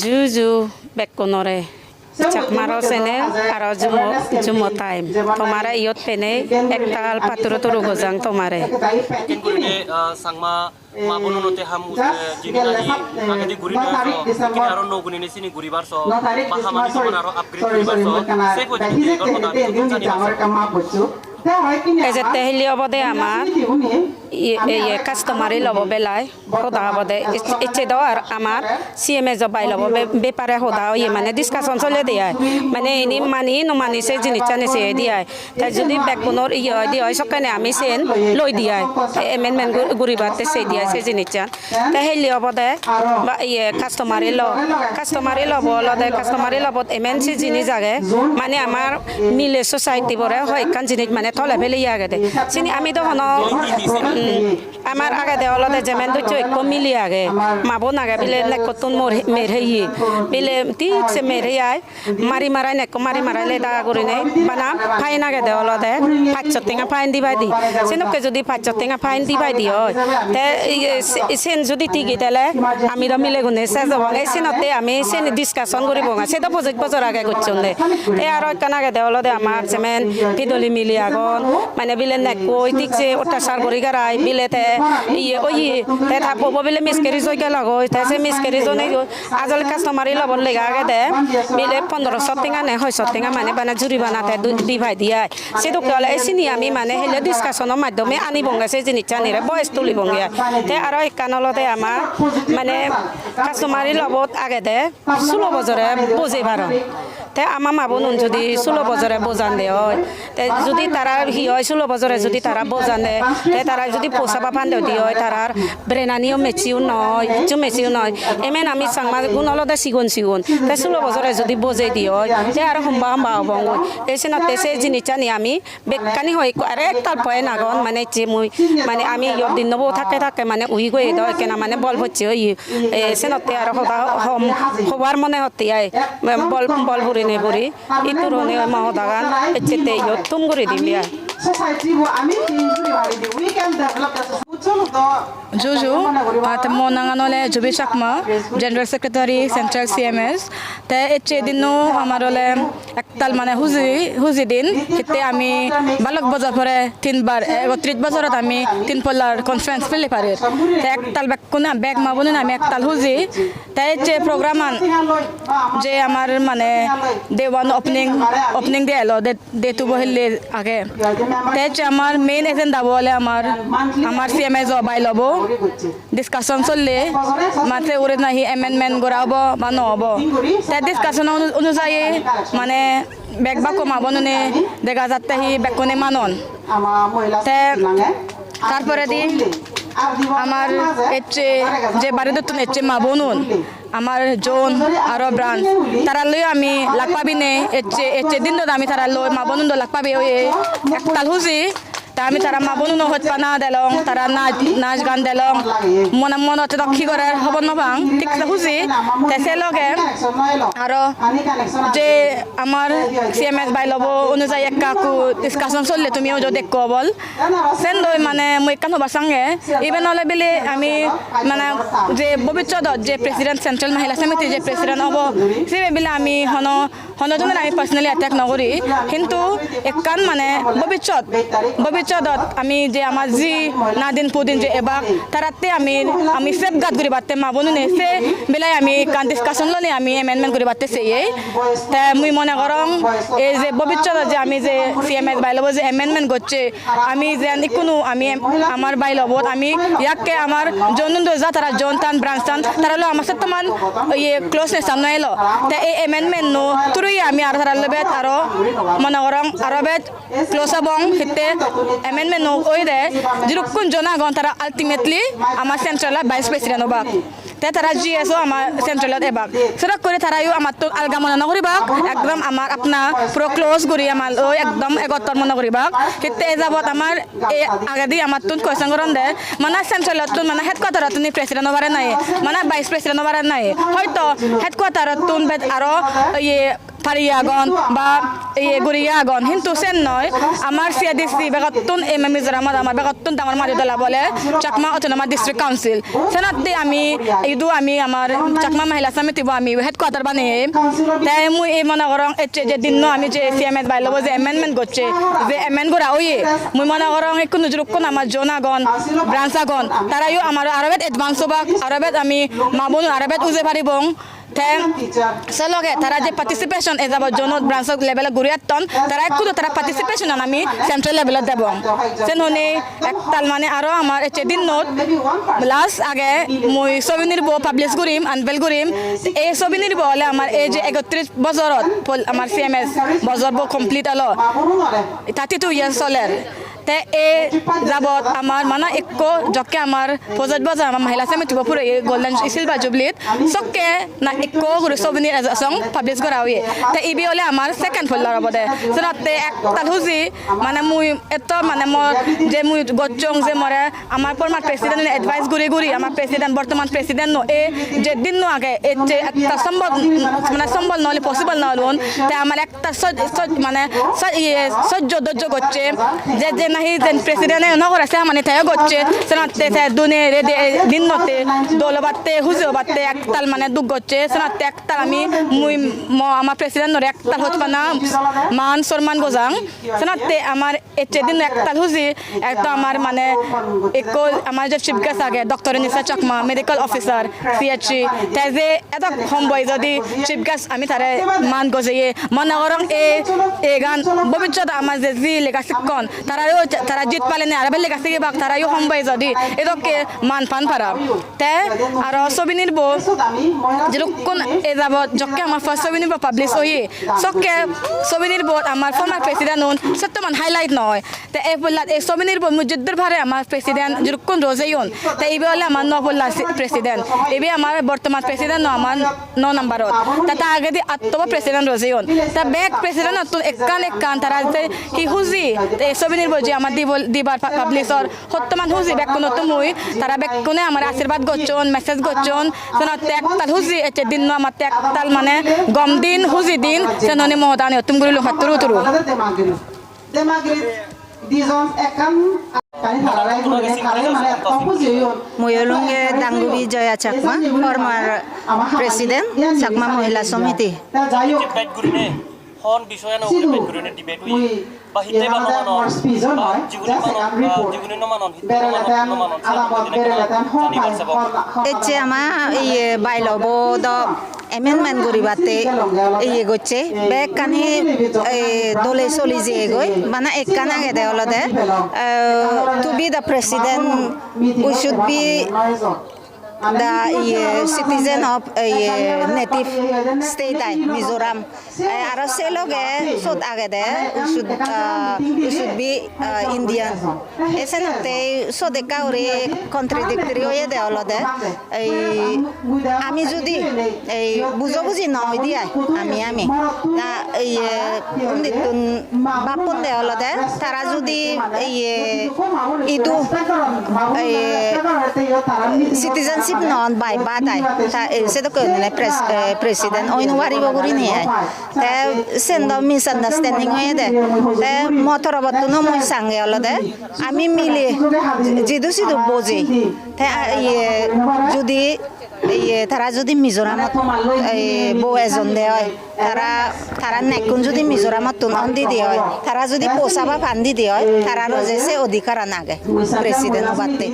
Juju bekonore Chakmaro channel aro jumo time tomara iot pene ektal paturo turu gojang tomare Kengkurine sangma mabononote ham jinani agadi guri barso kini aro no gunine sini guri barso mahamani somon aro upgrade guri barso sefo jini gormota jani barso Ejete heli obode amar ye customer lobo belai hoda obode iche do amar CMS jobai lobo bepare hoda ye mane discussion chole dia mane ini mani no mani se jini chane se dia ta jodi backbone ye dia sokane ami sen loi dia amendment guri batte se dia se jini chan ta heli obode ba ye customer lobo lode customer lobo MNC jini jage mane amar mile society bore hoy kan jini mane tole bele yagade sini ami do hono amar agade olode jemen do choi ko mili age mabon age bile ne kotun mere hi bile tik se mere ai mari marai ne ko mari marai le da gorine bana fain age de olode 500 tenga fain dibai di sino ke jodi 500 tenga fain dibai di hoy te sen jodi tigi tele ami do mile gune se jabo e sinote ami sen discussion goribo nga se do project bozor age gochonde e aro kana age de olode amar jemen pidoli mili agon মানে বিলে নে কই ঠিক যে ওটা সার গরি গারাই বিলেতে ইয়ে ওই তে থাকবো বিলে মিসকেরি জয় গেল গো তে মিসকেরি জনে আজল কাস্টমার লবন লেগা আগে দে বিলে 1500 টাকা নে 600 টাকা মানে বানা জুরি বানাতে দিভাই দিয়া সেটো কলে এসিনি আমি মানে হেলে ডিসকাশনের মাধ্যমে আনি বঙ্গাছে জিনিস জানিরে বয়স তুলি বঙ্গিয়া তে আরো একানলতে আমার মানে কাস্টমার লবত আগে দে 16 বছরে বুঝে পারো তে আমা মাবনুন যদি 16 বছরে বোজান দে হয় তে যদি তারা হি হয় 16 বছরে যদি তারা বোজান দে তে তারা যদি পোসাবা ফান দি হয় তারার ব্রেনানিও মেচিউ নয় চু মেচিউ নয় এমেন আমি সাংমা গুণলদে সিগুন তে 16 বছরে যদি বোজে দি হয় তে আর হম্বা হবঙ্গ এসে না তেসে জিনিসটা নি আমি বেকানি হয় আরে একটাল পয় নাগন মানে যে মুই মানে আমি ইয় দিন নবো থাকে মানে উই গই দ কেনা মানে বল হচ্ছে ওই এসে নতে আর হদা হবার মনে হতে আই বল বুড়ি নে বুড়ি ইতুরনে মহদাগান এচেতে ইয় তুম করে দিলিয়া Juju, temo nanganole Jubi Chakma, General Secretary Central CMS. Te eche dinu amarole ektal mane huzi din hitte ami balok bazar pore 3 bar 31 bazarat ami 3 polar conference fele parir. Te ektal bakkuna bag mabunun ami ektal huzi. Te eche programan je amar mane day one opening day alo day tu bohille age. Te eche amar main agenda bole amar CMS jobai lobo discussion চললে মাত্রে ওরে নাহি amendment গরাবো বা নহবো তে discussion অনুযায়ী মানে বেগবা কমাবো নে দেখা যাচ্ছে হি বেকনে মানন তে তারপরে দি আমার এচে যে বাড়ি দতুন এচে মাবনুন আমার জোন আরো ব্রাঞ্চ তারা লই আমি লাকপাবি নে এচে দিন আমি তারা লই মাবনুন লাকপাবি ওই একতাল হুজি তা আমি তারা মাবনুন হতপানা দেলং তারা নাচ গান দেলং মনত রক্ষী করার হবন নবাং ঠিক হুজি তেসে লগে আরো যে আমার CMS বাই লব অনুযায়ী একাকু ডিসকাশন চললে তুমিও যদি দেখো বল সেন দই মানে মই কান হবার সঙ্গে ইভেন হলে বেলে আমি মানে যে ভবিষ্যৎ যে প্রেসিডেন্ট সেন্ট্রাল মহিলা সমিতি যে প্রেসিডেন্ট হব সে বেলে আমি হনজন আমি পার্সোনালি অ্যাটাক নকরি কিন্তু একান মানে ভবিষ্যৎ আমি যে আমার জি না দিন পুদিন যে এবার তারাতে আমি সেফ গার্ড করি বাতে মাবনু নে সে বেলায় আমি কান ডিসকাশন লনে আমি অ্যামেন্ডমেন্ট করি বাতে সে তা মুই মনে করম এই যে ভবিষ্যৎ যে আমি যে CMS বাইলব যে অ্যামেন্ডমেন্ট করছে আমি যে কোনো আমি আমার বাইলবত আমি ইয়াকে আমার জনন যা তারা জনতান ব্রাঞ্চতান তারা লো আমার সাথে মান ইয়ে ক্লোজনেস সামনে এলো তা এই অ্যামেন্ডমেন্ট নো তুই আমি আর তারা লবেত আরো মনে করম আরো বেত ক্লোজ হবং হিতে amendment no oide jirukun jona gon tara ultimately আমার সেন্ট্রাল ভাইস প্রেসিডেন্ট হবা তে তারা GSO আমার সেন্ট্রাল এবাক সেটা করে তারা ইউ আমার তো আলগা মনে না করিবা একদম আমার আপনা পুরো ক্লোজ করি আমার ওই একদম একত্র মনে করিবা হিতে যাবত আমার এই আগাদি আমার তো কোয়েশ্চন করন দে মানে সেন্ট্রাল তো মানে হেডকোয়ার্টার তুমি প্রেসিডেন্ট হবারে নাই মানে ভাইস প্রেসিডেন্ট হবারে নাই হয়তো হেডকোয়ার্টার তুন বেদ আরো ইয়ে ফারিয়া আগন বা গুড়িয়া আগন কিন্তু সেন নয় আমার সিআইডিসি বেগত্তুন এম মিজোরামত আমার বেগত্তুন আমার মারিদলা বলে চাকমা অটোনমাস ডিস্ট্রিক্ট কাউন্সিল সেনাতে আমি আমি আমার চাকমা মহিলা সমিতি আমি হেডকোয়ার্টার বানিয়ে তাই মুই এই মনে করং যে দিন আমি যে সিএমএস বাইল যে এমেন্ডমেন্ট করছে যে এমেন্ড করা ওয়ে মুই মনে করং একটু নজরুকুন আমার জোন আগন ব্রাঞ্চ আগন তারাইও আমার আরবেত এডভান্স হবা আরবেত আমি মামুন আরবেত উজে পারিবং সেলগে তারা যে পার্টিসিপেশন এ যাব জন ব্রাঞ্চ লেভেলে গুরিয়াতন তারা একটু তারা পার্টিসিপেশন আমি সেন্ট্রাল লেভেলত দেব সেন হনে একতাল মানে আরো আমার দিন নোট লাস্ট আগে মই ছবি নির্ব পাবলিশ করিম আনভেল করিম এই ছবি নির্ব হলে আমার এই যে 31 বছরত আমার সিএমএস বছর কমপ্লিট হলো 32 ইয়ার্স চলের তে এ যাবত আমার মানে একো জকে আমার প্রজেক্ট বাজার আমার মহিলা সমিতি পুরো গোল্ডেন সিলভার জুবলিত সকে না একো গুরু সবিনি সং পাবলিশ করা হয়ে তে ইবি হলে আমার সেকেন্ড ফল লড়াবদে সনাতে একতাল হুজি মানে মুই এত মানে মোর যে মুই গচ্চং যে মরে আমার পরমার প্রেসিডেন্ট এডভাইস গুরি আমার প্রেসিডেন্ট বর্তমান প্রেসিডেন্ট নো এ যে দিন নো আগে এ যে একটা সম্ভব মানে সম্ভব নহলে পসিবল না হলুন তে আমার একটা মানে সহ্য ধৈর্য করছে যে যে নাহি যেন প্রেসিডেন্টে নগরাছে মানে তাই গচ্ছে সেনাতে দুনে দিনতে দলবাতে হুজো বাতে একতাল মানে দুঃখ গচ্ছে সেনাতে একতাল আমি মুই আমার প্রেসিডেন্টর একতাল হচ্ছে না মান সম্মান গোজাং সেনাতে আমার এতে দিন একতাল হুজি একটা আমার মানে একো আমার যে চিফ গেস্ট আগে ডক্টর নিসা চাকমা মেডিকেল অফিসার সিএচসি তাই যে এত সম্ভব যদি চিফ গেস্ট আমি তারে মান গজে মনে করং এ গান ভবিষ্যৎ আমার যে জি লেগাসি কন তারা জিত পালে না আরবের লেগাসি বাক তারাও সম্ভব যদি এদকে মান ফান পারা তে আর ছবি নির্ব যেরকম এ যাব যকে আমার ফার্স্ট ছবি নির্ব পাবলিশ হয়ে সকে ছবি নির্ব আমার ফর্মার প্রেসিডেন্ট হন সত্যমান হাইলাইট নয় তে এই ছবি নির্ব মুজিদ্দুর ভারে আমার প্রেসিডেন্ট যেরকম রোজেইন তে এই বলে আমার নবুল্লাহ প্রেসিডেন্ট এবি আমার বর্তমান প্রেসিডেন্ট আমার 9 নম্বরত তা আগে দি আত্ম প্রেসিডেন্ট রোজেইন তা ব্যাক প্রেসিডেন্ট একান তারা যে হি হুজি এই ছবি নির্ব যে আমার দিবার পাবলিশর হত্যমান হুজি বেকুনো তুমি তারা বেকুনে আমার আশীর্বাদ গচ্ছন মেসেজ গচ্ছন সেনাতে একতাল হুজি এতে দিন আমার একতাল মানে গম দিন হুজি দিন সেননি মহদানি তুমি গুলো হাতুরু তুরু ময়লঙ্গে দাঙ্গুবি জয়া চাকমা ফর্মার প্রেসিডেন্ট চাকমা মহিলা সমিতি হন বিষয়ে না ওকে করে ডিবেট হই বা হিতে বা নমানন বা জীবনী নমানন হিতে নমানন জানি পারছে এচে আমা এই বাইলবো দ এমেন্ডমেন্ট করিবাতে এই গচ্ছে বেক কানি দলে চলি যে গই মানে একখান আগে দে হলদে to be the president we should be the citizen of native state Mizoram aro se loge sot age de we should be Indian esenote so de kaure contradictory hoye de olode ami jodi ei bujo buji noi dia ami na unditun bapun de olode tara jodi idu citizenship non by badai se to kone president oinu wari boguri ni te send misunderstanding hoye de te motorobot no moi sange olode ami mili jidu sidu boji te jodi তারা যদি মিজোরামত বউ এজন দে হয় তারা নেকুন যদি মিজোরামত তুন দি দিয়ে হয় তারা যদি পোষা বা ফান্দি দিয়ে হয় তারা রোজেছে অধিকার নাগে প্রেসিডেন্ট বাদতে